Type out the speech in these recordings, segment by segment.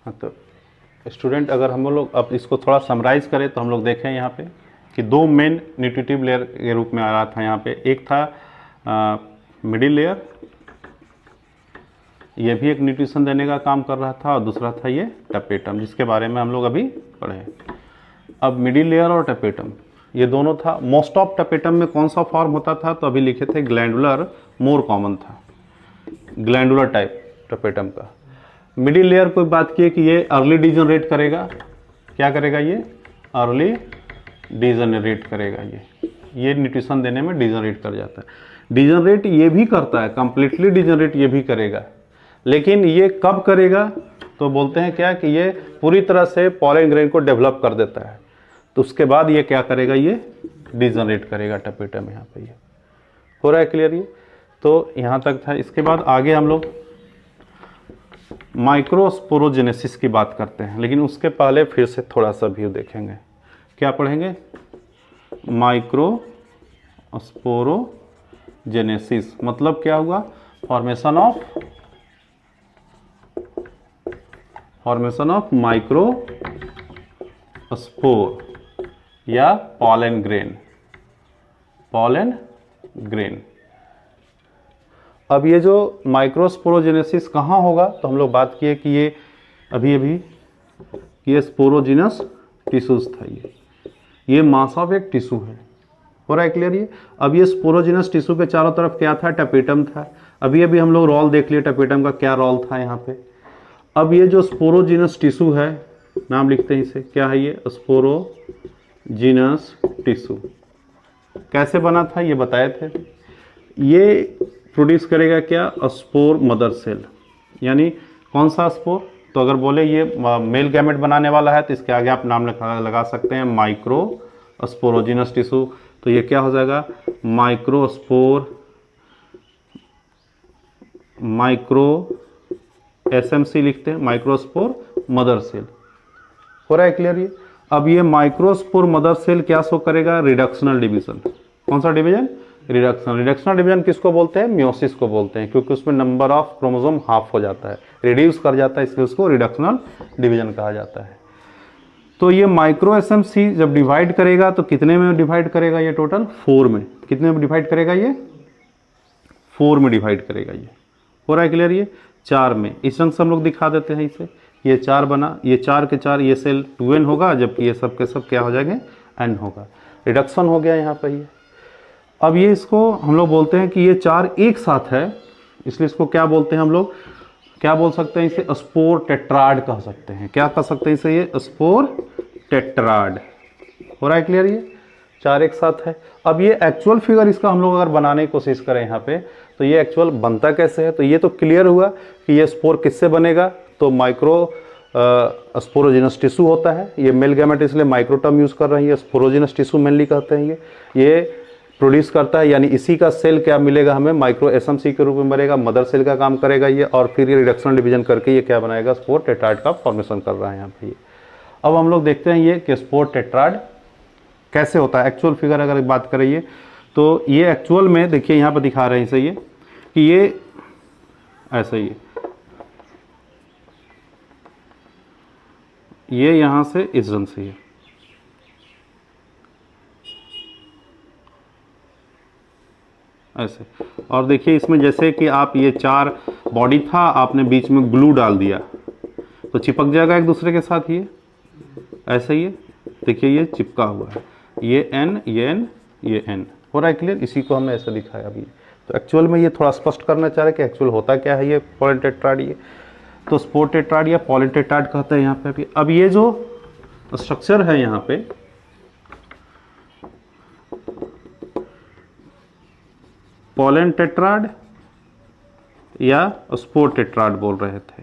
हाँ, तो स्टूडेंट अगर हम लोग अब इसको थोड़ा समराइज करें तो हम लोग देखें यहाँ पे कि दो मेन न्यूट्रिटिव लेयर के रूप में आ रहा था यहाँ पे। एक था मिडिल लेयर, ये भी एक न्यूट्रिशन देने का काम कर रहा था, और दूसरा था ये टपेटम, जिसके बारे में हम लोग अभी पढ़े। अब मिडिल लेयर और टपेटम ये दोनों था। मोस्ट ऑफ टपेटम में कौन सा फॉर्म होता था, तो अभी लिखे थे ग्लैंडुलर मोर कॉमन था, ग्लैंडुलर टाइप टपेटम का। मिडिल लेयर को बात की कि ये अर्ली डिजनरेट करेगा, क्या करेगा, ये अर्ली डिजनरेट करेगा, ये न्यूट्रिशन देने में डिजनरेट कर जाता है। डिजनरेट ये भी करता है, कंप्लीटली डिजनरेट ये भी करेगा, लेकिन ये कब करेगा, तो बोलते हैं क्या कि ये पूरी तरह से पॉलन ग्रेन को डेवलप कर देता है, तो उसके बाद ये क्या करेगा, ये डिजनरेट करेगा टपेटम। यहाँ पे ये हो रहा है क्लियर ये, तो यहाँ तक था। इसके बाद आगे हम लोग माइक्रोस्पोरोजेनेसिस की बात करते हैं, लेकिन उसके पहले फिर से थोड़ा सा व्यू देखेंगे। क्या पढ़ेंगे, माइक्रोस्पोरोजेनेसिस मतलब क्या हुआ, फॉर्मेशन ऑफ माइक्रोस्पोर या पॉलन ग्रेन। अब ये जो माइक्रोस्पोरोजेनेसिस कहाँ होगा, तो हम लोग बात किए कि ये अभी ये स्पोरोजिनस टिश्यूज था, ये मास ऑफ एक टिश्यू है। हो रहा है क्लियर ये। अब ये स्पोरोजिनस टिश्यू के चारों तरफ क्या था, टपेटम था। अभी हम लोग रोल देख लिए टपेटम का क्या रोल था यहाँ पे। अब ये जो स्पोरोजिनस टिश्यू है, नाम लिखते हैं इसे, क्या है ये, स्पोरोजिनस टिश्यू। कैसे बना था ये बताए थे। ये प्रोड्यूस करेगा क्या, स्पोर मदर सेल, यानी कौन सा स्पोर, तो अगर बोले ये मेल गैमेट बनाने वाला है तो इसके आगे आप नाम लगा सकते हैं माइक्रो स्पोरोजिनस टिश्यू। तो ये क्या हो जाएगा, माइक्रो एसएमसी लिखते हैं, माइक्रोस्पोर मदर सेल। हो रहा है क्लियर ये। अब ये माइक्रोस्पोर मदर सेल क्या शो करेगा, रिडक्शनल डिवीजन। कौन सा डिवीजन, रिडक्शनल डिवीजन किसको बोलते हैं, मियोसिस को बोलते हैं, क्योंकि उसमें नंबर ऑफ क्रोमोसोम हाफ हो जाता है, रिड्यूस कर जाता है, इसलिए उसको रिडक्शनल डिवीजन कहा जाता है। तो ये माइक्रो एसएमसी जब डिवाइड करेगा तो कितने में डिवाइड करेगा, ये टोटल 4 में। कितने में डिवाइड करेगा, ये 4 में डिवाइड करेगा। ये हो रहा है क्लियर ये, 4 में। इस रंग से हम लोग दिखा देते हैं इसे, ये 4 बना, ये 4 के 4, ये सेल 2n होगा, जबकि ये सब के सब क्या हो जाएंगे, n होगा। रिडक्शन हो गया यहाँ पर ये। अब ये इसको हम लोग बोलते हैं कि ये 4 एक साथ है, इसलिए इसको क्या बोलते हैं हम लोग, क्या बोल सकते हैं इसे, स्पोर टेट्राड कह सकते हैं। क्या कह सकते हैं इसे, ये स्पोर टेट्राड। हो रहा है क्लियर ये, 4 एक साथ है। अब ये एक्चुअल फिगर इसका हम लोग अगर बनाने की कोशिश करें यहाँ पे, तो ये एक्चुअल बनता कैसे है, तो ये तो क्लियर हुआ कि ये स्पोर किससे बनेगा, तो माइक्रो स्पोरोजिनस टिश्यू होता है। ये मेल गैमेट इसलिए माइक्रो टर्म यूज कर रहे हैं, ये स्पोरोजिनस टिश्यू मेनली कहते हैं। ये प्रोड्यूस करता है, यानी इसी का सेल क्या मिलेगा हमें, माइक्रो एसएमसी के रूप में बनेगा, मदर सेल का काम करेगा ये, और फिर ये रिडक्शनल डिवीजन करके ये क्या बनाएगा, स्पोर टेट्राड का फॉर्मेशन कर रहा है यहाँ पे ये। अब हम लोग देखते हैं ये कि स्पोर टेट्राड कैसे होता है। एक्चुअल फिगर अगर बात करें ये, तो ये एक्चुअल में देखिए यहाँ पर दिखा रहे हैं इसे, ये कि ये ऐसा ही ये यहाँ से इस रंग से है, ऐसे। और देखिए इसमें जैसे कि आप ये 4 बॉडी था, आपने बीच में ग्लू डाल दिया तो चिपक जाएगा एक दूसरे के साथ, ये ऐसे ही है। देखिए ये चिपका हुआ है, ये n, ये n, ये n। हो रहा है क्लियर, इसी को हमने ऐसे दिखाया अभी। तो एक्चुअल में ये थोड़ा स्पष्ट करना चाह रहे हैं कि एक्चुअल होता क्या है ये पॉलन टेट्राड। ये तो स्पोर टेट्राड या पॉलन टेट्राड कहते हैं यहाँ पे अभी। अब ये जो स्ट्रक्चर है यहाँ पे, पॉलन टेट्राड या स्पोर टेट्राड बोल रहे थे।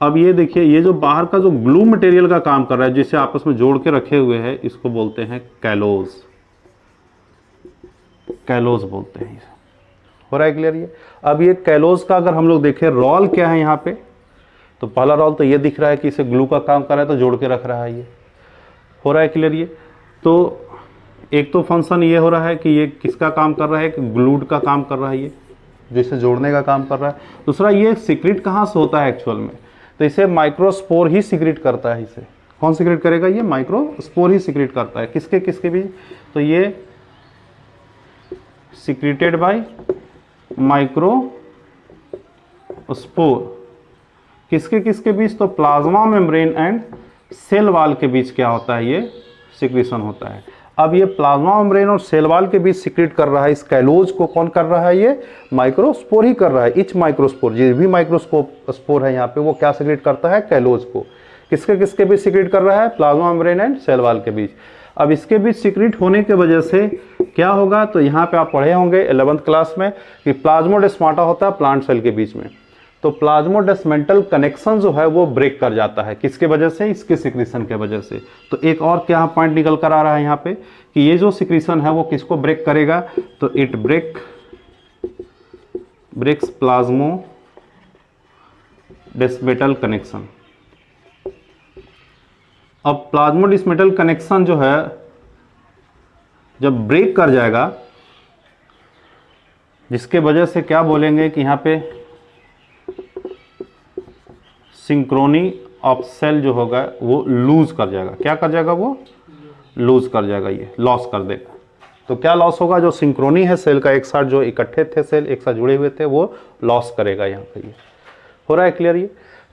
अब ये देखिए, ये जो बाहर का जो ग्लू मटेरियल का काम कर रहा है, जिसे आपस में जोड़ के रखे हुए हैं, इसको बोलते हैं कैलोज। कैलोज बोलते हैं इसे। हो रहा है क्लियर ये। अब ये कैलोज का अगर हम लोग देखें रोल क्या है यहाँ पे, तो पहला रोल तो ये दिख रहा है कि इसे ग्लू का काम कर रहा है, तो जोड़ के रख रहा है ये। हो रहा है क्लियर ये। तो एक तो फंक्शन ये हो रहा है कि ये किसका काम कर रहा है, कि ग्लूड का काम कर रहा है ये, जो इसे जोड़ने का काम कर रहा है। दूसरा ये सिक्रेट कहाँ से होता है एक्चुअल में, तो इसे माइक्रोस्पोर ही सिक्रेट करता है। इसे कौन सिक्रेट करेगा, ये माइक्रोस्पोर ही सिक्रेट करता है। किसके किसके बीच, तो ये सिक्रेटेड बाय माइक्रोस्पोर। किसके किसके बीच, तो plasma membrane and cell wall के बीच क्या होता है, ये सिक्रीशन होता है। अब ये प्लाज्मा मेम्ब्रेन और सेल वॉल के बीच सिक्रेट कर रहा है, इस कैलोज को कौन कर रहा है, ये माइक्रोस्पोर ही कर रहा है। इच माइक्रोस्पोर, जो भी माइक्रोस्पोर है यहाँ पे, वो क्या सिक्रेट करता है, कैलोज को। किसके किसके बीच सिक्रेट कर रहा है, plasma membrane and cell wall के बीच। अब इसके बीच सिक्रेट होने के वजह से क्या होगा, तो यहाँ पे आप पढ़े होंगे 11th क्लास में कि प्लाज्मोडेस्माटा होता है प्लांट सेल के बीच में। तो प्लाज्मोडेस्मेंटल कनेक्शन जो है वो ब्रेक कर जाता है, किसके वजह से, इसके सिक्रीशन के वजह से। तो एक और क्या पॉइंट निकल कर आ रहा है यहाँ पे कि ये जो सिक्रीशन है वो किसको ब्रेक करेगा, तो इट ब्रेक्स प्लाज्मोडेस्मेटल कनेक्शन। अब प्लाज्मोडेस्मेटल कनेक्शन जो है जब ब्रेक कर जाएगा, जिसके वजह से क्या बोलेंगे कि यहाँ पे सिंक्रोनी ऑफ सेल जो होगा वो लूज कर जाएगा। क्या कर जाएगा, वो लूज कर जाएगा, ये लॉस कर देगा। तो क्या लॉस होगा, जो सिंक्रोनी है सेल का, एक साथ जो इकट्ठे थे सेल एक साथ जुड़े हुए थे, वो लॉस करेगा। यहाँ पे ये हो रहा है क्लियर ये।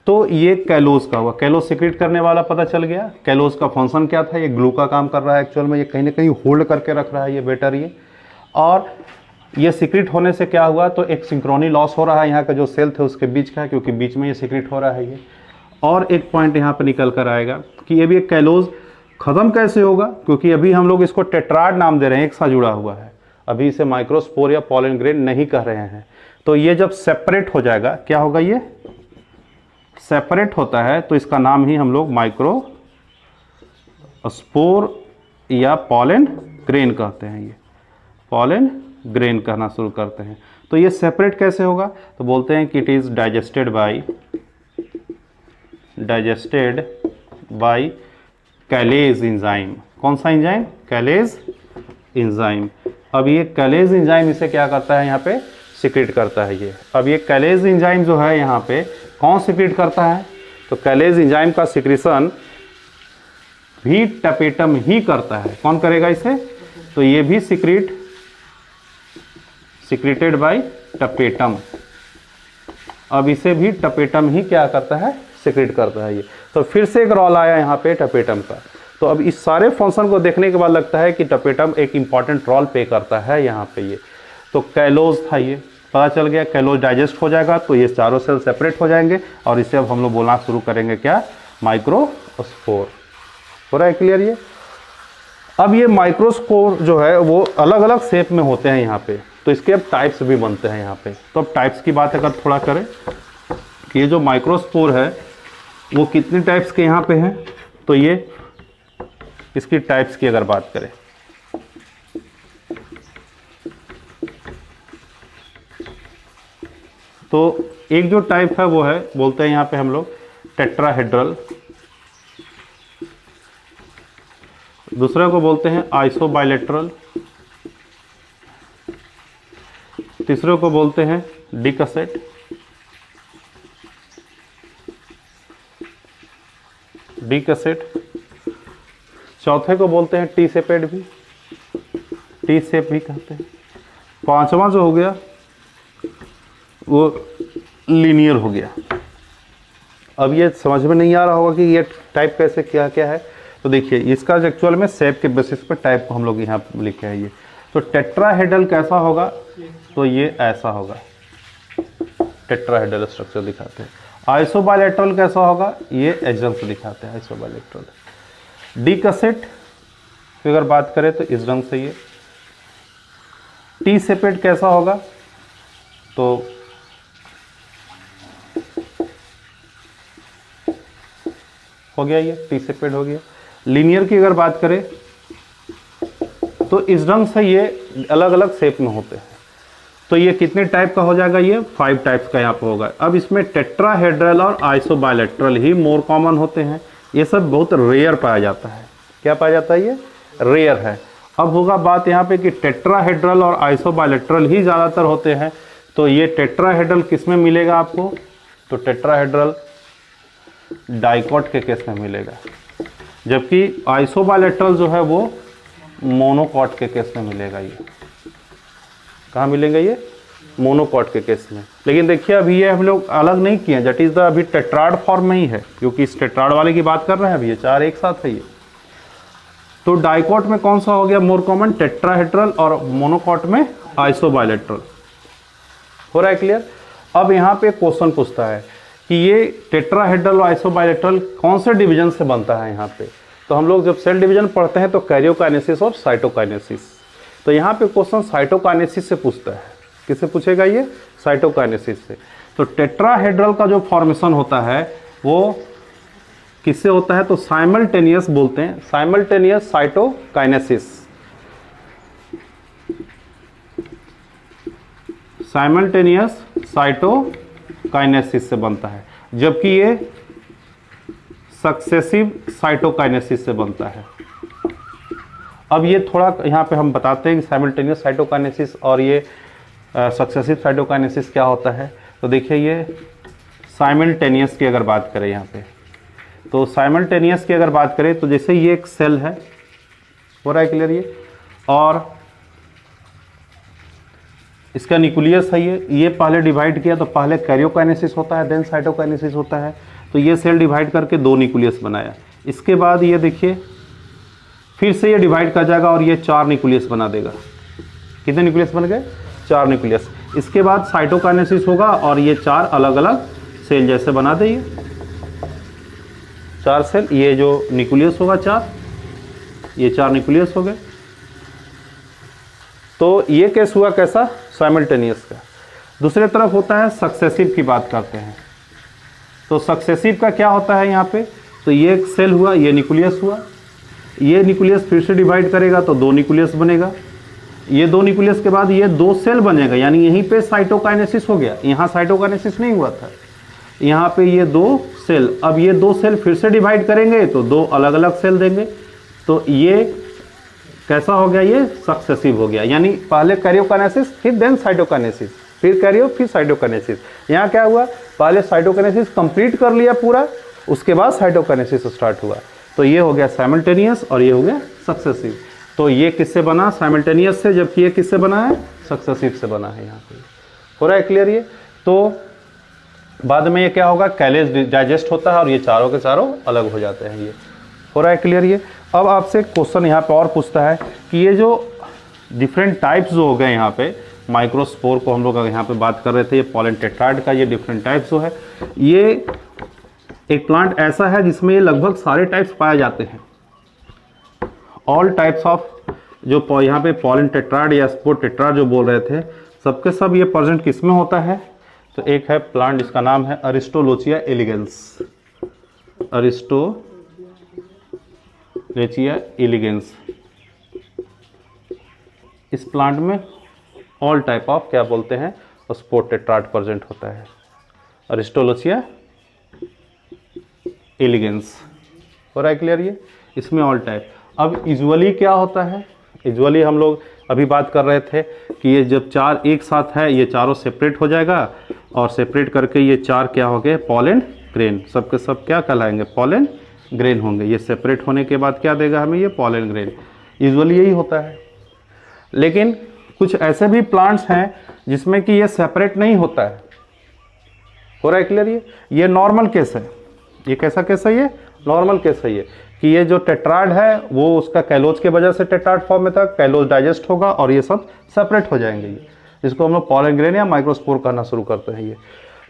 तो ये कैलोज का हुआ, कैलोज सिक्रेट करने वाला पता चल गया। कैलोज का फंक्शन क्या था, ये ग्लू का काम कर रहा है एक्चुअल में, ये कहीं ना कहीं होल्ड करके रख रहा है ये बेटर ये। और ये सिक्रेट होने से क्या हुआ, तो एक सिंक्रोनी लॉस हो रहा है यहाँ का जो सेल थे उसके बीच का, क्योंकि बीच में ये सिक्रेट हो रहा है ये। और एक पॉइंट यहाँ पे निकल कर आएगा कि ये भी एक कैलोज खत्म कैसे होगा, क्योंकि अभी हम लोग इसको टेट्राड नाम दे रहे हैं, एक साथ जुड़ा हुआ है, अभी इसे माइक्रोस्पोर या पॉलन ग्रेन नहीं कह रहे हैं। तो ये जब सेपरेट हो जाएगा, क्या होगा, ये सेपरेट होता है तो इसका नाम ही हम लोग माइक्रोस्पोर या पॉलन ग्रेन कहते हैं। ये पॉलन ग्रेन कहना शुरू करते हैं। तो ये सेपरेट कैसे होगा, तो बोलते हैं कि इट इज डाइजेस्टेड बाय कैलेज एंजाइम। कौन सा एंजाइम, कैलेज एंजाइम। अब ये कैलेज एंजाइम इसे क्या करता है, यहाँ पे सिक्रेट करता है ये। अब ये कैलेज एंजाइम जो है यहाँ पे कौन सिक्रेट करता है, तो कैलेज एंजाइम का सिक्रेशन भी टपेटम ही करता है। कौन करेगा इसे, तो ये भी सिक्रेटेड बाय टपेटम। अब इसे भी टपेटम ही क्या करता है, सिक्रेट करता है ये। तो फिर से एक रोल आया यहाँ पे टपेटम का। तो अब इस सारे फंक्शन को देखने के बाद लगता है कि टपेटम एक इंपॉर्टेंट रोल प्ले करता है यहाँ पे ये। तो कैलोज था ये, पता चल गया। कैलोज डाइजेस्ट हो जाएगा तो ये चारों सेल सेपरेट हो जाएंगे और इसे अब हम लोग बोलना शुरू करेंगे क्या, माइक्रोस्पोर। हो रहा है क्लियर ये। अब ये माइक्रोस्पोर जो है वो अलग अलग शेप में होते हैं यहाँ पे, तो इसके अब टाइप्स भी बनते हैं यहाँ पे। तो अब टाइप्स की बात अगर थोड़ा करें कि ये जो माइक्रोस्पोर है वो कितने टाइप्स के यहाँ पे हैं, तो ये इसकी टाइप्स की अगर बात करें तो एक जो टाइप है वो है, बोलते हैं यहाँ पे हम लोग टेट्राहेड्रल, दूसरे को बोलते हैं आइसोबाइलेटरल, तीसरे को बोलते हैं डिकसेट, चौथे को बोलते हैं टी सेपेड भी, टी सेप भी कहते हैं। पांचवा जो हो गया वो लीनियर हो गया। अब ये समझ में नहीं आ रहा होगा कि ये टाइप कैसे क्या क्या है, तो देखिए इसका एक्चुअल में शेप के बेसिस पर टाइप को हम लोग यहाँ लिखे हैं ये। तो टेट्राहेड्रल कैसा होगा, तो ये ऐसा होगा, टेट्राहेड्रल स्ट्रक्चर दिखाते हैं। आइसोबाइलेटरल कैसा होगा, ये एग्जाम से दिखाते हैं आइसोबाइलेटरल। डिकसेट की अगर बात करें तो इस ढंग से ये। टी सेपेड कैसा होगा, तो हो गया ये टी सेपेड हो गया। लीनियर की अगर बात करें तो इस ढंग से ये अलग अलग शेप में होते हैं। तो ये कितने टाइप का हो जाएगा, ये 5 टाइप्स का यहाँ पे होगा। अब इसमें टेट्राहेड्रल और आइसोबाइलेटरल ही मोर कॉमन होते हैं, ये सब बहुत रेयर पाया जाता है। क्या पाया जाता है, ये रेयर है। अब होगा बात यहाँ पे कि टेट्राहेड्रल और आइसोबाइलेटरल ही ज़्यादातर होते हैं, तो ये टेट्राहेड्रल किस में मिलेगा आपको? तो टेट्राहेड्रल डाइकॉट के केस में मिलेगा, जबकि आइसोबाइलेटरल जो है वो मोनोकॉट के केस में मिलेगा। ये कहाँ मिलेंगे? ये मोनोकॉट के केस में। लेकिन देखिए अभी ये हम लोग अलग नहीं किए हैं, दैट इज द अभी टेट्राड फॉर्म में ही है, क्योंकि इस टेट्राड वाले की बात कर रहे हैं अभी, ये 4 एक साथ है ये। तो डाइकॉट में कौन सा हो गया मोर कॉमन? टेट्राहेड्रल, और मोनोकॉट में आइसोबाइलेटरल। हो रहा है क्लियर? अब यहाँ पे क्वेश्चन पूछता है कि ये टेट्राहेड्रल और आइसोबाइलेटरल कौन से डिवीजन से बनता है यहाँ पे? तो हम लोग जब सेल डिवीजन पढ़ते हैं तो कैरियोकाइनेसिस और साइटोकाइनेसिस। तो यहाँ पे क्वेश्चन साइटोकाइनेसिस से पूछता है। किससे पूछेगा ये? साइटोकाइनेसिस से। तो टेट्राहेड्रल का जो फॉर्मेशन होता है वो किससे होता है? तो साइमल्टेनियस बोलते हैं, साइमल्टेनियस साइटोकाइनेसिस। साइमल्टेनियस साइटोकाइनेसिस से बनता है, जबकि ये सक्सेसिव साइटोकाइनेसिस से बनता है। अब ये थोड़ा यहाँ पे हम बताते हैं कि साइमल्टेनियस साइटोकाइनेसिस और ये सक्सेसिव साइटोकाइनेसिस क्या होता है। तो देखिए ये साइमल्टेनियस की अगर बात करें यहाँ पे, तो साइमल्टेनियस की अगर बात करें तो जैसे ये एक सेल है, हो रहा है क्लियर ये, और इसका न्यूक्लियस है ये पहले डिवाइड किया तो पहले कैरियोकाइनेसिस होता है, देन साइटोकाइनेसिस होता है। तो ये सेल डिवाइड करके 2 न्यूक्लियस बनाया। इसके बाद ये देखिए फिर से ये डिवाइड कर जाएगा और ये 4 न्यूक्लियस बना देगा। कितने न्यूक्लियस बन गए? 4 न्यूक्लियस। इसके बाद साइटोकाइनेसिस होगा और ये 4 अलग अलग सेल जैसे बना देंगे, 4 सेल। ये जो न्यूक्लियस होगा 4, ये 4 न्यूक्लियस हो गए। तो ये केस हुआ कैसा? साइमल्टेनियस का। दूसरे तरफ होता है सक्सेसिव की बात करते हैं। तो सक्सेसिव का क्या होता है यहाँ पे? तो ये एक सेल हुआ, ये न्यूक्लियस हुआ, ये न्यूक्लियस फिर से डिवाइड करेगा तो 2 न्यूक्लियस बनेगा। ये 2 न्यूक्लियस के बाद ये 2 सेल बनेगा, यानी यहीं पे साइटोकाइनेसिस हो गया। यहाँ साइटोकाइनेसिस नहीं हुआ था, यहाँ पे ये 2 सेल। अब ये 2 सेल फिर से डिवाइड करेंगे तो 2 अलग अलग सेल देंगे। तो ये कैसा हो गया? ये सक्सेसिव हो गया, यानी पहले कैरियोकाइनेसिस फिर देन साइटोकाइनेसिस, फिर कैरियो फिर साइटोकाइनेसिस। यहाँ क्या हुआ? पहले साइटोकाइनेसिस कंप्लीट कर लिया पूरा, उसके बाद साइटोकाइनेसिस स्टार्ट हुआ। तो ये हो गया साइमल्टेनियस और ये हो गया सक्सेसिव। तो ये किससे बना? साइमल्टेनियस से, जबकि ये किससे बना है? सक्सेसिव से बना है। यहाँ पे हो रहा है क्लियर ये? तो बाद में ये क्या होगा? कैलेज डाइजेस्ट होता है और ये चारों के चारों अलग हो जाते हैं। ये हो रहा है क्लियर ये? अब आपसे क्वेश्चन यहाँ पे और पूछता है कि ये जो डिफरेंट टाइप्स जो हो गए यहाँ पे, माइक्रोस्पोर को हम लोग यहाँ पे बात कर रहे थे, ये पॉलन टेट्राड का ये डिफरेंट टाइप्स जो है, ये एक प्लांट ऐसा है जिसमें ये लगभग सारे टाइप्स पाए जाते हैं। ऑल टाइप्स ऑफ जो यहाँ पे पॉलन टेट्राड या स्पोर टेट्राड जो बोल रहे थे, सबके सब ये प्रेजेंट किस में होता है? तो एक है प्लांट जिसका नाम है अरिस्टोलोचिया एलिगेंस, अरिस्टोलोचिया एलिगेंस। इस प्लांट में ऑल टाइप ऑफ क्या बोलते हैं? स्पोर टेट्राड प्रेजेंट होता है, अरिस्टोलोचिया एलिगेंस। हो रहा है क्लियर ये? इसमें ऑल टाइप। अब यूजुअली क्या होता है? यूजुअली हम लोग अभी बात कर रहे थे कि ये जब 4 एक साथ है, ये चारों सेपरेट हो जाएगा और सेपरेट करके ये 4 क्या हो गए? Pollen grain. सबके सब क्या कहलाएंगे? पॉलन ग्रेन होंगे। ये सेपरेट होने के बाद क्या देगा हमें? ये पॉलन ग्रेन। यूजुअली यही होता है। लेकिन कुछ ऐसे भी प्लांट्स हैं जिसमें कि ये सेपरेट नहीं होता है। हो रहा है क्लियर ये नॉर्मल केस है। ये कैसा केस है? ये नॉर्मल केस है ये, कि ये जो टेट्राड है वो उसका कैलोज के वजह से टेट्राड फॉर्म में था, कैलोज डाइजेस्ट होगा और ये सब सेपरेट हो जाएंगे। ये जिसको हम लोग पॉलन ग्रेन या माइक्रोस्पोर कहना शुरू करते हैं ये।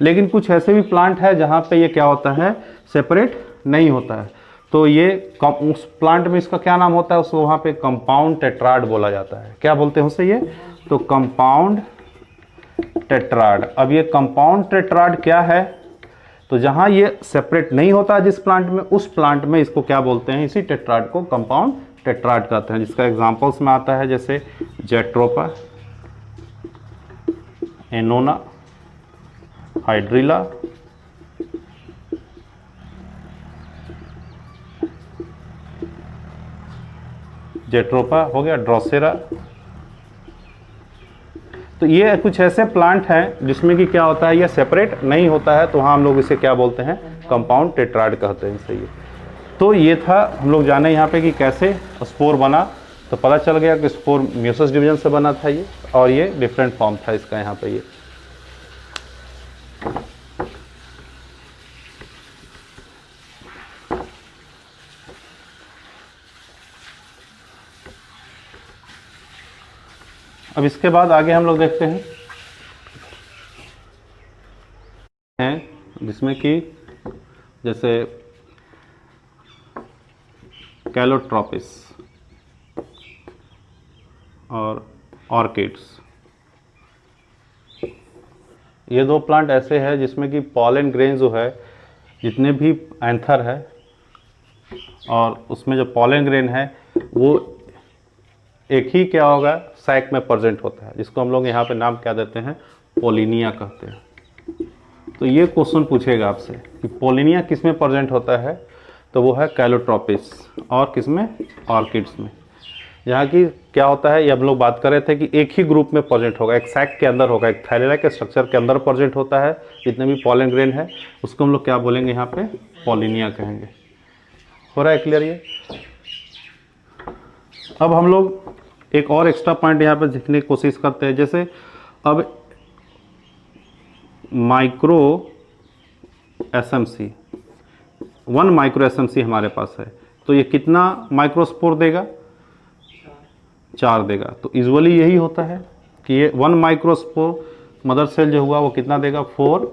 लेकिन कुछ ऐसे भी प्लांट है जहाँ पे ये क्या होता है? सेपरेट नहीं होता है। तो ये उस प्लांट में इसका क्या नाम होता है? उसको वहाँ पे कंपाउंड टेट्राड बोला जाता है। क्या बोलते हैं उसे? ये तो कंपाउंड टेट्राड। अब ये कंपाउंड टेट्राड क्या है? तो जहाँ ये सेपरेट नहीं होता है जिस प्लांट में, उस प्लांट में इसको क्या बोलते हैं? इसी टेट्राड को कंपाउंड टेट्राड कहते हैं। जिसका एग्जांपल्स में आता है जैसे जेट्रोपा, एनोना, हाइड्रिला, जेट्रोपा हो गया, ड्रोसेरा, तो ये कुछ ऐसे प्लांट हैं जिसमें कि क्या होता है, ये सेपरेट नहीं होता है, तो वहाँ हम लोग इसे क्या बोलते हैं, कंपाउंड टेट्राइड कहते हैं इसे। ये तो ये था, हम लोग जाने यहाँ पे कि कैसे स्पोर बना, तो पता चल गया कि स्पोर मेयोसिस डिवीजन से बना था ये, और ये डिफरेंट फॉर्म था इसका यहाँ पे ये। अब इसके बाद आगे हम लोग देखते हैं जिसमें कि जैसे कैलोट्रोपिस और ऑर्किड्स, ये दो प्लांट ऐसे हैं जिसमें कि पॉलन ग्रेन जो है, जितने भी एंथर है और उसमें जो पॉलन ग्रेन है वो एक ही क्या होगा, सैक में प्रेजेंट होता है, जिसको हम लोग यहाँ पे नाम क्या देते हैं, पोलिनिया कहते हैं। तो ये क्वेश्चन पूछेगा आपसे कि पोलिनिया किस में प्रेजेंट होता है, तो वो है कैलोट्रोपिस, और किस में, ऑर्किड्स में। यहाँ की क्या होता है, ये हम लोग बात कर रहे थे कि एक ही ग्रुप में प्रेजेंट होगा, एक सैक के अंदर होगा, एक थैलेरा के स्ट्रक्चर के अंदर प्रेजेंट होता है, जितने भी पॉलन ग्रेन है उसको हम लोग क्या बोलेंगे, यहाँ पे पोलिनिया कहेंगे। हो रहा है क्लियर ये? अब हम लोग एक और एक्स्ट्रा पॉइंट यहाँ पे देखने की कोशिश करते हैं। जैसे अब माइक्रो एसएमसी, 1 माइक्रो एसएमसी हमारे पास है, तो ये कितना माइक्रोस्पोर देगा, 4 देगा। तो यूजुअली यही होता है कि ये 1 माइक्रोस्पोर मदर सेल जो हुआ वो कितना देगा, 4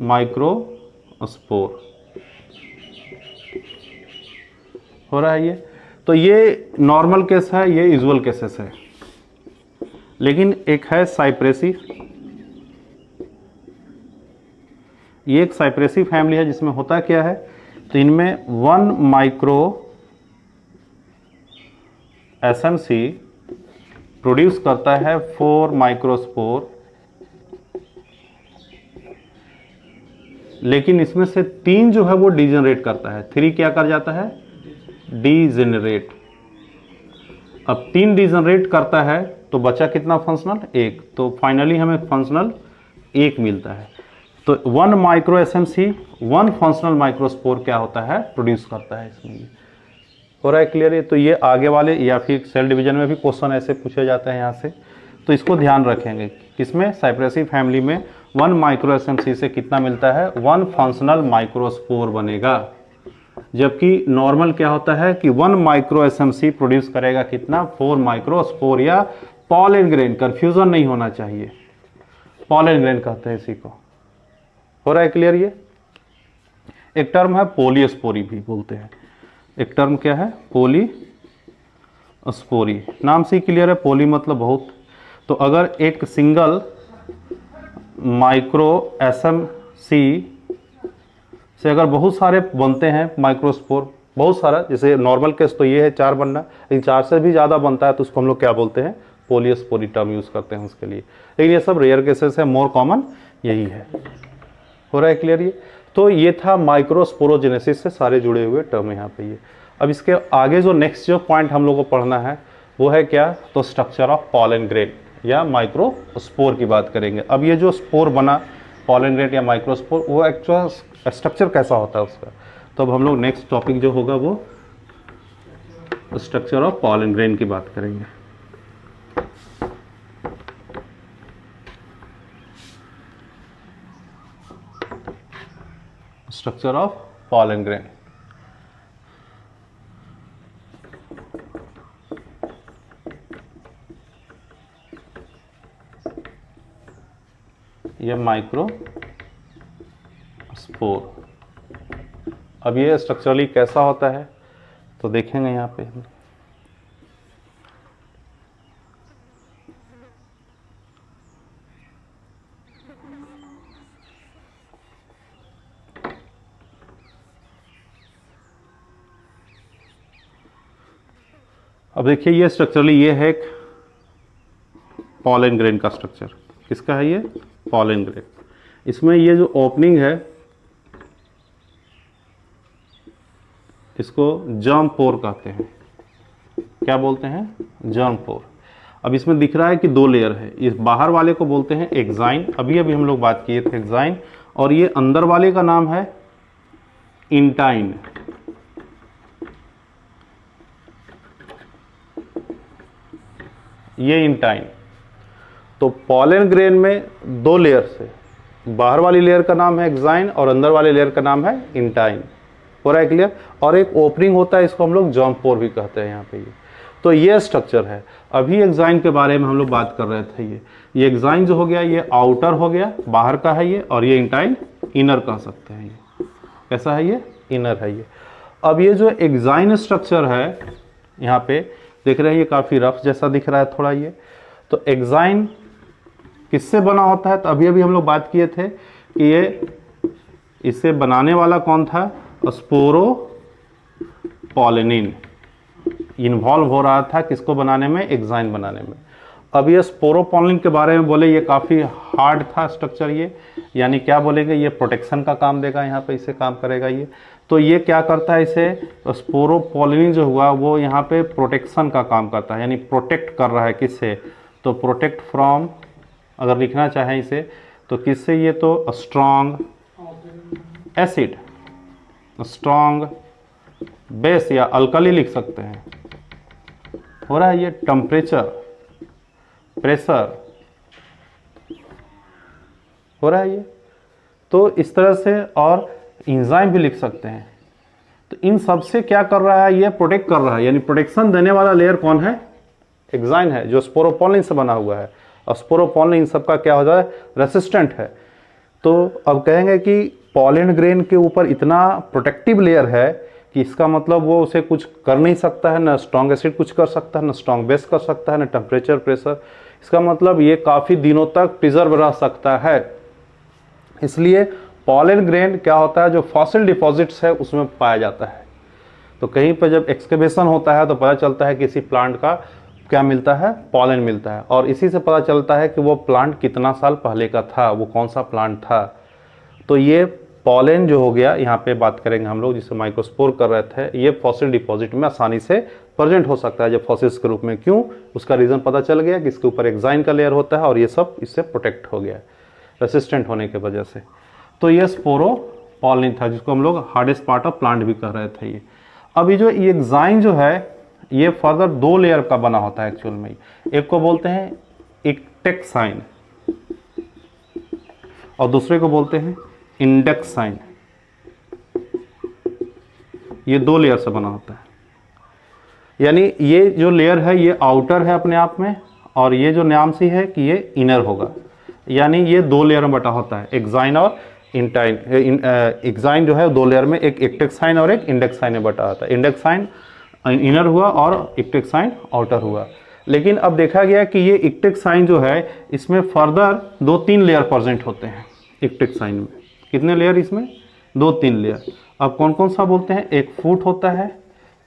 माइक्रोस्पोर। हो रहा है ये? तो ये नॉर्मल केस है, ये यूजुअल केसेस है। लेकिन एक है साइप्रेसी, ये एक साइप्रेसी फैमिली है जिसमें होता क्या है, तो इनमें 1 माइक्रो एसएमसी प्रोड्यूस करता है 4 माइक्रोस्पोर, लेकिन इसमें से 3 जो है वो डीजेनरेट करता है, 3 क्या कर जाता है, डीजेनरेट। अब 3 डीजेनरेट करता है तो बचा कितना फंक्शनल, 1। तो फाइनली हमें फंक्शनल 1 मिलता है। तो 1 माइक्रो एसएमसी 1 फंक्शनल माइक्रोस्पोर क्या होता है, प्रोड्यूस करता है इसमें। हो रहा है क्लियर है? तो ये आगे वाले या फिर सेल डिवीजन में भी क्वेश्चन ऐसे पूछे जाते हैं यहाँ से, तो इसको ध्यान रखेंगे। किसमें, साइप्रेसी फैमिली में 1 माइक्रो एसएमसी से कितना मिलता है, 1 फंक्शनल माइक्रोस्पोर बनेगा। जबकि नॉर्मल क्या होता है कि 1 माइक्रो एसएमसी प्रोड्यूस करेगा कितना, 4 माइक्रोस्पोर या पॉलन ग्रेन। कंफ्यूजन नहीं होना चाहिए, पॉलन ग्रेन कहते हैं इसी को। हो रहा है क्लियर ये? एक टर्म है पोलियोस्पोरी भी बोलते हैं, एक टर्म क्या है, पोलियोस्पोरी। नाम से क्लियर है, पोली मतलब बहुत। तो अगर एक सिंगल माइक्रो एसएमसी से अगर बहुत सारे बनते हैं माइक्रोस्पोर, बहुत सारा, जैसे नॉर्मल केस तो ये है 4 बनना, लेकिन 4 से भी ज़्यादा बनता है तो उसको हम लोग क्या बोलते हैं, पोलियोस्पोरी टर्म यूज़ करते हैं उसके लिए। लेकिन ये सब रेयर केसेस है, मोर कॉमन यही है। हो रहा है क्लियर ये? तो ये था माइक्रोस्पोरोजेनेसिस से सारे जुड़े हुए टर्म यहाँ पे ये। अब इसके आगे जो नेक्स्ट जो पॉइंट हम लोग को पढ़ना है वो है क्या, तो स्ट्रक्चर ऑफ पॉलन ग्रेन या माइक्रोस्पोर की बात करेंगे। अब ये जो स्पोर बना पॉलन ग्रेन या माइक्रोस्पोर, वो एक्चुअल स्ट्रक्चर कैसा होता है उसका। तो अब हम लोग नेक्स्ट टॉपिक जो होगा वो स्ट्रक्चर ऑफ पॉलन ग्रेन की बात करेंगे। Structure of pollen grain. ये माइक्रो स्पोर। अब ये स्ट्रक्चरली कैसा होता है तो देखेंगे यहाँ पे। अब देखिए ये स्ट्रक्चरली ये है एक पॉलन ग्रेन का स्ट्रक्चर। किसका है ये, पॉलन ग्रेन। इसमें ये जो ओपनिंग है इसको जर्म पोर कहते हैं। क्या बोलते हैं, जर्म पोर। अब इसमें दिख रहा है कि 2 लेयर है। इस बाहर वाले को बोलते हैं एक्साइन, अभी अभी हम लोग बात किए थे एक्साइन, और ये अंदर वाले का नाम है इंटाइन। ये इंटाइन। तो पॉलन ग्रेन में 2 लेयर से, बाहर वाली लेयर का नाम है एक्साइन और अंदर वाले लेयर का नाम है इंटाइन। हो रहा है क्लियर? और एक ओपनिंग होता है, इसको हम लोग जॉम्पोर भी कहते हैं यहाँ पे। ये तो ये स्ट्रक्चर है। अभी एक्साइन के बारे में हम लोग बात कर रहे थे। ये एक्साइन जो हो गया ये आउटर हो गया, बाहर का है ये, और ये इंटाइन इनर कह सकते हैं। ये कैसा है? ये इनर है ये। अब ये जो एक्साइन स्ट्रक्चर है यहाँ पे देख रहे हैं, ये काफ़ी रफ जैसा दिख रहा है थोड़ा ये। तो एक्साइन किससे बना होता है? तो अभी अभी हम लोग बात किए थे कि ये इसे बनाने वाला कौन था? स्पोरोपोलिन इन्वॉल्व हो रहा था किसको बनाने में? एक्साइन बनाने में। अब ये स्पोरोपोलिन के बारे में बोले, ये काफ़ी हार्ड था स्ट्रक्चर ये, यानी क्या बोलेंगे, ये प्रोटेक्शन का काम देगा, यहाँ पे इसे काम करेगा ये। तो ये क्या करता है? इसे स्पोरोपोलिन जो हुआ वो यहाँ पे प्रोटेक्शन का काम करता है, यानी प्रोटेक्ट कर रहा है किससे? तो प्रोटेक्ट फ्रॉम, अगर लिखना चाहें इसे तो किससे? ये तो स्ट्रॉन्ग एसिड, स्ट्रॉन्ग बेस या अल्कली लिख सकते हैं। हो रहा है ये टेम्परेचर, प्रेशर, हो रहा है ये। तो इस तरह से, और एंजाइम भी लिख सकते हैं। तो इन सब से क्या कर रहा है? ये प्रोटेक्ट कर रहा है, यानी प्रोटेक्शन देने वाला लेयर कौन है? एक्साइन है, जो स्पोरोपोलिन से बना हुआ है। और स्पोरोपोलिन इन सब का क्या हो जाए? रेसिस्टेंट है। तो अब कहेंगे कि पॉलन ग्रेन के ऊपर इतना प्रोटेक्टिव लेयर है कि इसका मतलब वो उसे कुछ कर नहीं सकता है, ना स्ट्रॉन्ग एसिड कुछ कर सकता है, ना स्ट्रॉन्ग बेस कर सकता है, ना टेम्परेचर, प्रेशर। इसका मतलब ये काफ़ी दिनों तक प्रिजर्व रह सकता है। इसलिए पॉलन ग्रेन क्या होता है? जो फॉसिल डिपॉजिट्स है उसमें पाया जाता है। तो कहीं पर जब एक्सकेवेशन होता है तो पता चलता है किसी प्लांट का क्या मिलता है? पॉलन मिलता है। और इसी से पता चलता है कि वो प्लांट कितना साल पहले का था, वो कौन सा प्लांट था। तो ये पॉलन जो हो गया, यहाँ पे बात करेंगे हम लोग जिसे माइक्रोस्पोर कर रहे थे, ये फॉसिल डिपॉजिट में आसानी से प्रेजेंट हो सकता है जब फॉसिल्स के रूप में। क्यों? उसका रीज़न पता चल गया कि इसके ऊपर एक्साइन का लेयर होता है और ये सब इससे प्रोटेक्ट हो गया रेसिस्टेंट होने की वजह से। तो ये स्पोरोपोलिन था जिसको हम लोग हार्डेस्ट पार्ट ऑफ प्लांट भी कह रहे थे ये। अब ये जो एक्साइन जो है ये फर्दर 2 लेयर का बना होता है एक्चुअल में। एक को बोलते हैं इक्टेक्साइन और दूसरे को बोलते हैं इंडेक्साइन। ये 2 लेयर से बना होता है, यानी ये जो लेयर है ये आउटर है अपने आप में, और ये जो नाम सी है कि ये इनर होगा। यानी ये 2 लेयर में बटा होता है, एक्साइन और इंटाइन। एक्साइन जो है 2 लेयर में, एक इक्टेक्साइन और एक इंडेक्साइन में बटा होता है। इंडेक्साइन इनर हुआ और इक्टेक्साइन आउटर हुआ। लेकिन अब देखा गया कि ये इक्टेक्साइन जो है इसमें फर्दर 2-3 लेयर प्रेजेंट होते हैं। इक्टेक्साइन में कितने लेयर? इसमें 2-3 लेयर। अब कौन कौन सा बोलते हैं? एक फूट होता है,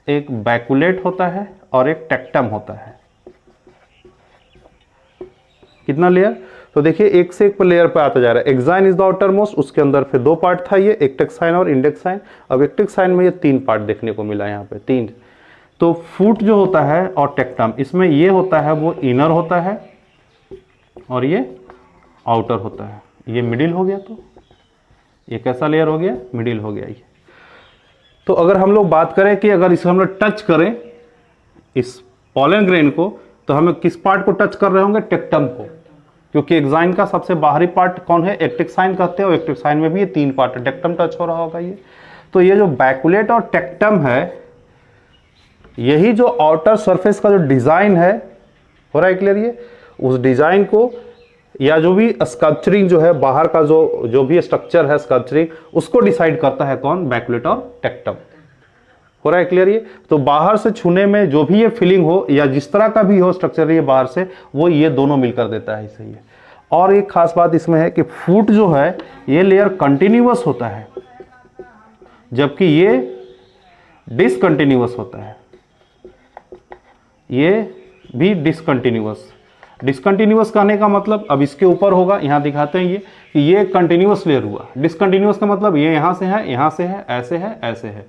एक बैकुलेट होता है और एक टेक्टम होता है। कितना लेयर? तो देखिए एक से एक लेयर पे आता जा रहा है। Exine is the outer most, उसके अंदर फिर 2 पार्ट था, ये इक्टेक्साइन और इंडेक्साइन। अब इक्टेक्साइन में ये 3 पार्ट देखने को मिला यहाँ पे, 3। तो फूट जो होता है और टेक्टम, इसमें ये होता है वो इनर होता है और ये आउटर होता है। ये मिडिल हो गया, तो ये कैसा लेयर हो गया? मिडिल हो गया ये। तो अगर हम लोग बात करें कि अगर इसे हम लोग टच करें इस पॉलन ग्रेन को, तो हमें किस पार्ट को टच कर रहे होंगे? टेक्टम को, क्योंकि एक्साइन का सबसे बाहरी पार्ट कौन है? इक्टेक्साइन कहते हैं, और इक्टेक्साइन में भी ये 3 पार्ट है, टेक्टम टच हो रहा होगा ये। तो ये जो बैकुलेट और टेक्टम है, यही जो आउटर सरफेस का जो डिजाइन है, हो रहा है क्लियर? ये उस डिजाइन को या जो भी स्कल्पचरिंग जो है बाहर का जो भी स्ट्रक्चर है स्कल्पचरिंग, उसको डिसाइड करता है कौन? बैकुलेट और टेक्टम। हो रहा है क्लियर? ये तो बाहर से छूने में जो भी ये फीलिंग हो या जिस तरह का भी हो स्ट्रक्चर ये बाहर से, वो ये दोनों मिलकर देता है इसे ये। और एक खास बात इसमें है कि फूट जो है ये लेयर कंटिन्यूअस होता है, जबकि ये डिसकंटिन्यूअस होता है। ये भी डिसकंटिन्यूअस। डिसकंटिन्यूअस कहने का मतलब, अब इसके ऊपर होगा, यहां दिखाते हैं ये कि ये कंटिन्यूअस लेयर हुआ। डिसकंटिन्यूअस का मतलब ये यहां से है, यहां से है, ऐसे है, ऐसे है।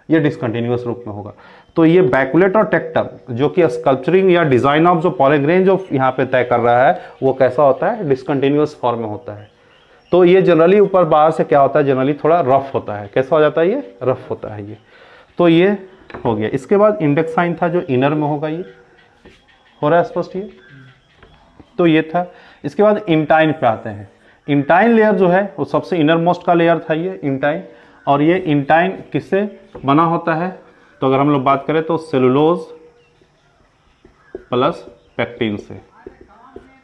ये डिसकंटिन्यूअस रूप में होगा। तो ये बैकुलेट और टेक्टम जो कि स्कल्पचरिंग या डिजाइन ऑफ जो पॉलन ग्रेन जो यहाँ पे तय कर रहा है वो कैसा होता है, डिसकंटिन्यूअस फॉर्म में होता है। तो ये जनरली ऊपर बाहर से क्या होता है, जनरली थोड़ा रफ होता है। कैसा हो जाता है, ये रफ होता है ये। तो ये हो गया। इसके बाद इंडेक्स साइन था जो इनर में होगा, ये हो रहा है स्पष्ट ये। तो ये था। इसके बाद इंटाइन पे आते हैं। इंटाइन लेयर जो है वो सबसे इनर मोस्ट का लेयर था ये इंटाइन। और ये इंटाइन किससे बना होता है, तो अगर हम लोग बात करें तो सेलुलोज प्लस पेक्टिन से।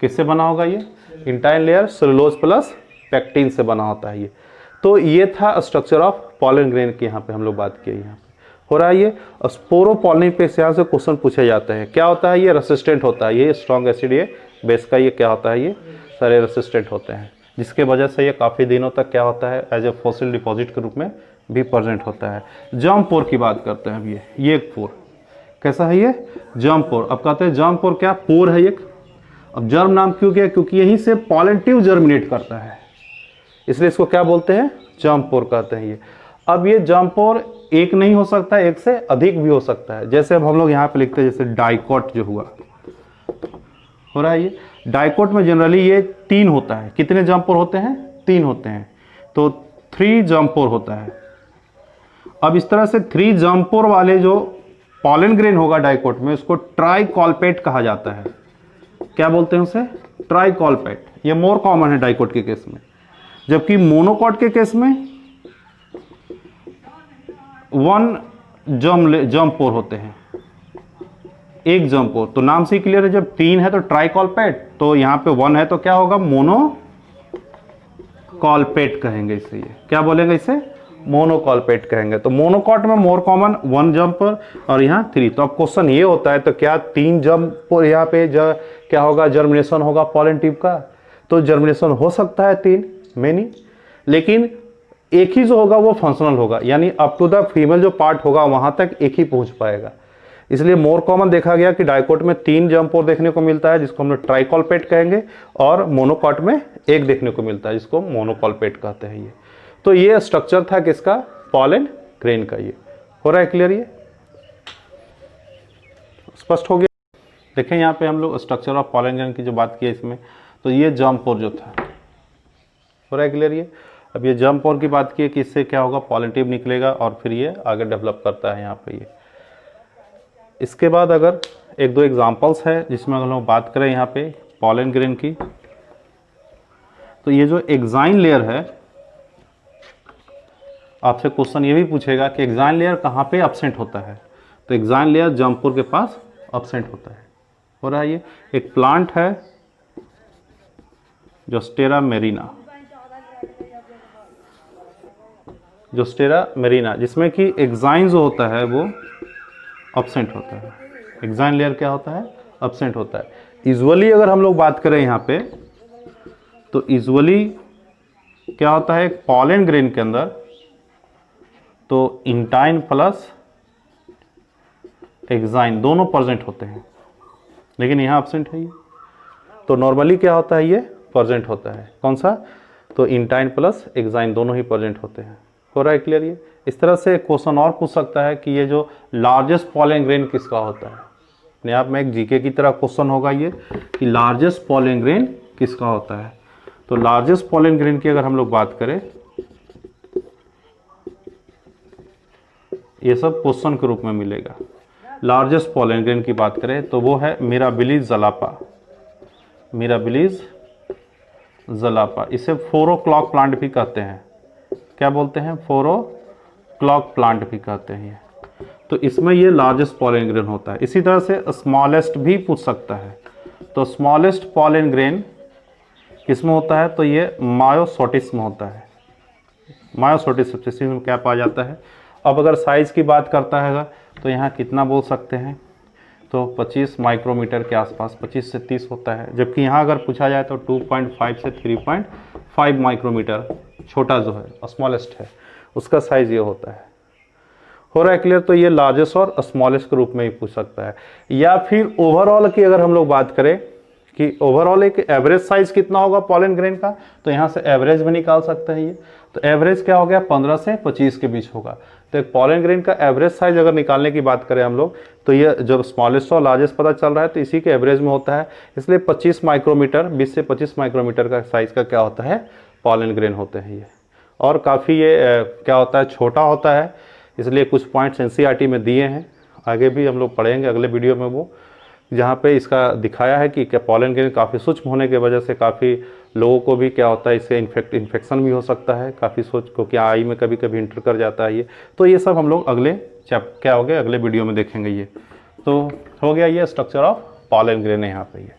किससे बना होगा ये intine layer, cellulose plus pectin से बना होता है ये। तो ये था स्ट्रक्चर ऑफ पॉलन ग्रेन की यहाँ पे हम लोग बात की। यहाँ पे हो रहा है ये स्पोरोपोलिन पे यहाँ से क्वेश्चन पूछे जाते हैं। क्या होता है, ये रेसिस्टेंट होता है, ये स्ट्रॉन्ग एसिड ये बेस का ये क्या होता है, ये सारे रेसिस्टेंट होते हैं, जिसके वजह से ये काफ़ी दिनों तक क्या होता है, एज ए फॉसिल डिपॉजिट के रूप में भी प्रेजेंट होता है। जर्म पोर की बात करते हैं अब। ये एक पोर कैसा है, ये जर्म पोर। अब कहते हैं जर्म पोर क्या, पोर है एक। अब जर्म नाम क्यों किया, क्योंकि यहीं से पॉलन ट्यूब जर्मिनेट करता है, इसलिए इसको क्या बोलते हैं, जर्म पोर कहते हैं ये। अब ये जर्म पोर एक नहीं हो सकता, एक से अधिक भी हो सकता है। जैसे अब हम लोग यहाँ पे लिखते हैं, जैसे डाइकोट जो हुआ हो रहा है ये। डाइकोट में जनरली ये 3 होता है। कितने जर्म पोर होते हैं, 3 होते हैं। तो 3 जर्म पोर होता है। अब इस तरह से 3 जर्म पोर वाले जो पॉलन ग्रेन होगा डाइकोट में, उसको ट्राइकॉलपेट कहा जाता है। क्या बोलते हैं उसे, ट्राइकॉलपेट। ये मोर कॉमन है डाइकोट के केस में, जबकि मोनोकॉट के केस में 1 जर्म पोर होते हैं, 1 जर्म पोर। तो नाम से ही क्लियर है, जब 3 है तो ट्राइकॉलपेट, तो यहाँ पे 1 है तो क्या होगा, मोनोकॉलपेट कहेंगे इसे। ये क्या बोलेंगे इसे, मोनोकॉलपेट कहेंगे। तो मोनोकॉट में मोर कॉमन 1 जर्म पोर और यहाँ 3। तो अब क्वेश्चन ये होता है, तो क्या 3 जर्म पोर यहाँ पे क्या होगा, जर्मिनेशन होगा पॉलन ट्यूब का। तो जर्मिनेशन हो सकता है 3 में नहीं, लेकिन एक ही जो होगा वो फंक्शनल होगा, यानी अप टू द फीमेल जो पार्ट होगा वहां तक एक ही पहुंच पाएगा। इसलिए मोर कॉमन देखा गया कि डाइकोट में 3 जर्म पोर देखने को मिलता है, जिसको हम लोग ट्राइकॉलपेट कहेंगे, और मोनोकॉट में 1 देखने को मिलता है, जिसको मोनोकॉलपेट कहते हैं ये। तो ये स्ट्रक्चर था किसका, पॉलन ग्रेन का। ये हो रहा है क्लियर, ये स्पष्ट हो गया। देखें यहाँ पे हम लोग स्ट्रक्चर ऑफ पॉलन ग्रेन की जो बात की है इसमें, तो ये जर्म पोर जो था, हो रहा है क्लियर ये। अब ये जर्म पोर की बात की है कि इससे क्या होगा, पॉलन ट्यूब निकलेगा और फिर ये आगे डेवलप करता है यहाँ पे ये। इसके बाद अगर 1-2 एग्जांपल्स है जिसमें अगर हम बात करें यहाँ पे पॉलन ग्रेन की, तो ये जो एक्साइन लेयर है, आपसे क्वेश्चन ये भी पूछेगा कि एक्साइन लेयर कहाँ पे एब्सेंट होता है। तो एक्साइन लेयर जर्म पोर के पास एब्सेंट होता है। हो रहा है ये। एक प्लांट है जोस्टेरा मेरिना, जोस्टेरा मेरिना, जिसमें कि एक्साइन जो होता है वो एब्सेंट होता है। एक्साइन लेयर क्या होता है, एब्सेंट होता है। यूजुअली अगर हम लोग बात करें यहाँ पे, तो यूजुअली क्या होता है, पॉलन ग्रेन के अंदर तो इंटाइन प्लस एक्साइन दोनों प्रेजेंट होते हैं, लेकिन यहाँ एब्सेंट है ये। तो नॉर्मली क्या होता है, ये प्रेजेंट होता है। कौन सा, तो इंटाइन प्लस एक्साइन दोनों ही प्रेजेंट होते हैं। हो रहा है क्लियर ये। इस तरह से क्वेश्चन और पूछ सकता है कि ये जो लार्जेस्ट पॉलन ग्रेन किसका होता है। अपने आप में एक जीके की तरह क्वेश्चन होगा ये कि लार्जेस्ट पॉलन ग्रेन किसका होता है। तो लार्जेस्ट पॉलन ग्रेन की अगर हम लोग बात करें, ये सब क्वेश्चन के रूप में मिलेगा। लार्जेस्ट पॉलन ग्रेन की बात करें तो वो है मिराबिलिस जलापा। मिराबिलिस जलापा, इसे 4 o'clock प्लांट भी कहते हैं। क्या बोलते हैं, 4 o'clock प्लांट भी कहते हैं। तो इसमें ये लार्जेस्ट पॉलन ग्रेन होता है। इसी तरह से स्मॉलेस्ट भी पूछ सकता है। तो स्मॉलेस्ट पॉलन ग्रेन किसमें होता है, तो ये मायोसोटिस में होता है। मायोसोटिस स्पीशीज में क्या पाया जाता है। अब अगर साइज की बात करता है तो यहाँ कितना बोल सकते हैं, तो 25 माइक्रोमीटर के आसपास, 25 से 30 होता है। जबकि यहाँ अगर पूछा जाए तो 2.5 से 3.5 माइक्रोमीटर, छोटा जो है स्मॉलेस्ट है, उसका साइज ये होता है। हो रहा है क्लियर। तो ये लार्जेस्ट और स्मॉलेस्ट के रूप में ही पूछ सकता है। या फिर ओवरऑल की अगर हम लोग बात करें कि ओवरऑल एक एवरेज साइज कितना होगा पॉलन ग्रेन का, तो यहाँ से एवरेज भी निकाल सकते हैं ये। तो एवरेज क्या हो गया, 15 से 25 के बीच होगा। तो एक पॉलन ग्रेन का एवरेज साइज अगर निकालने की बात करें हम लोग, तो ये जब स्मॉलेस्ट और लार्जेस्ट पता चल रहा है तो इसी के एवरेज में होता है। इसलिए 25 माइक्रोमीटर, 20 से 25 माइक्रोमीटर का साइज का क्या होता है, पॉलन ग्रेन होते हैं ये। और काफ़ी ये क्या होता है, छोटा होता है, इसलिए कुछ पॉइंट्स एनसीईआरटी में दिए हैं, आगे भी हम लोग पढ़ेंगे अगले वीडियो में वो, जहाँ पे इसका दिखाया है कि क्या पॉलन ग्रेन काफ़ी सूक्ष्म होने की वजह से काफ़ी लोगों को भी क्या होता है, इससे इन्फेक्शन भी हो सकता है काफ़ी क्योंकि आई में कभी कभी इंटर कर जाता है ये। तो ये सब हम लोग अगले क्या हो गया, अगले वीडियो में देखेंगे ये। तो हो गया ये स्ट्रक्चर ऑफ पॉलन ग्रेन है यहाँ पे ये।